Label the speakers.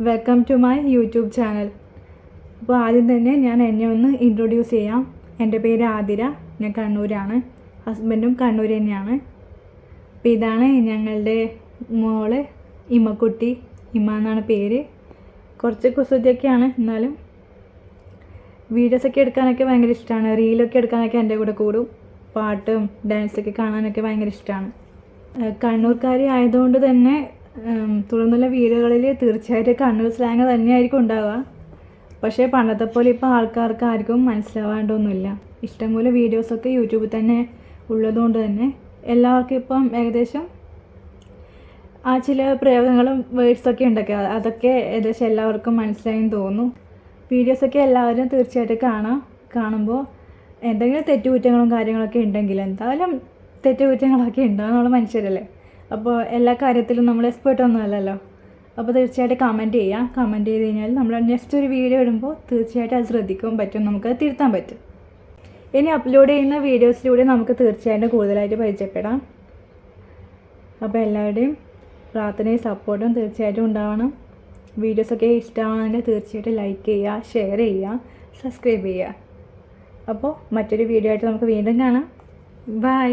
Speaker 1: Welcome to my YouTube channel. അപ്പോൾ ആദ്യം തന്നെ ഞാൻ എന്നെ ഒന്ന് ഇൻട്രൊഡ്യൂസ് ചെയ്യാം. എൻ്റെ പേര് ആതിര, ഞാൻ കണ്ണൂരാണ്. ഹസ്ബൻഡും കണ്ണൂർ തന്നെയാണ്. അപ്പോൾ ഇതാണ് ഞങ്ങളുടെ മോള് ഇമ്മക്കുട്ടി. ഇമ്മ എന്നാണ് പേര്. കുറച്ച് കുസൃതിയൊക്കെയാണ്, എന്നാലും വീഡിയോസൊക്കെ എടുക്കാനൊക്കെ ഭയങ്കര ഇഷ്ടമാണ്. റീലൊക്കെ എടുക്കാനൊക്കെ എൻ്റെ കൂടെ കൂടും. പാട്ടും ഡാൻസൊക്കെ കാണാനൊക്കെ ഭയങ്കര ഇഷ്ടമാണ്. കണ്ണൂർക്കാരി ആയതുകൊണ്ട് തന്നെ തുടർന്നുള്ള വീഡിയോകളിൽ തീർച്ചയായിട്ടും കണ്ണൂർ സ്ലാങ് തന്നെയായിരിക്കും ഉണ്ടാവുക. പക്ഷേ പണ്ടത്തെ പോലെ ഇപ്പോൾ ആൾക്കാർക്ക് ആർക്കും മനസ്സിലാവാണ്ടൊന്നുമില്ല. ഇഷ്ടംപോലെ വീഡിയോസൊക്കെ യൂട്യൂബിൽ തന്നെ ഉള്ളതുകൊണ്ട് തന്നെ എല്ലാവർക്കും ഇപ്പം ഏകദേശം ആ ചില പ്രയോഗങ്ങളും വേർഡ്സൊക്കെ ഉണ്ടൊക്കെ അതൊക്കെ ഏകദേശം എല്ലാവർക്കും മനസ്സിലായെന്ന് തോന്നുന്നു. വീഡിയോസൊക്കെ എല്ലാവരും തീർച്ചയായിട്ടും കാണുമ്പോൾ എന്തെങ്കിലും തെറ്റുകുറ്റങ്ങളും കാര്യങ്ങളൊക്കെ ഉണ്ടെങ്കിൽ എന്തായാലും തെറ്റുകുറ്റങ്ങളൊക്കെ ഉണ്ടാകും, നമ്മൾ മനുഷ്യരല്ലേ. അപ്പോൾ എല്ലാ കാര്യത്തിലും നമ്മൾ എക്സ്പേർട്ടൊന്നും അല്ലല്ലോ. അപ്പോൾ തീർച്ചയായിട്ടും കമൻറ്റ് ചെയ്യുക. കമൻറ്റ് ചെയ്ത് കഴിഞ്ഞാൽ നമ്മൾ നെക്സ്റ്റ് ഒരു വീഡിയോ ഇടുമ്പോൾ തീർച്ചയായിട്ടും അത് ശ്രദ്ധിക്കാൻ പറ്റും, നമുക്കത് തിരുത്താൻ പറ്റും. ഇനി അപ്ലോഡ് ചെയ്യുന്ന വീഡിയോസിലൂടെ നമുക്ക് തീർച്ചയായിട്ടും കൂടുതലായിട്ട് പരിചയപ്പെടാം. അപ്പോൾ എല്ലാവരുടെയും പ്രാർത്ഥനയും സപ്പോർട്ടും തീർച്ചയായിട്ടും ഉണ്ടാവണം. വീഡിയോസൊക്കെ ഇഷ്ടമാണെങ്കിൽ തീർച്ചയായിട്ടും ലൈക്ക് ചെയ്യുക, ഷെയർ ചെയ്യുക, സബ്സ്ക്രൈബ് ചെയ്യുക. അപ്പോൾ മറ്റൊരു വീഡിയോ ആയിട്ട് നമുക്ക് വീണ്ടും കാണാം. ബൈ.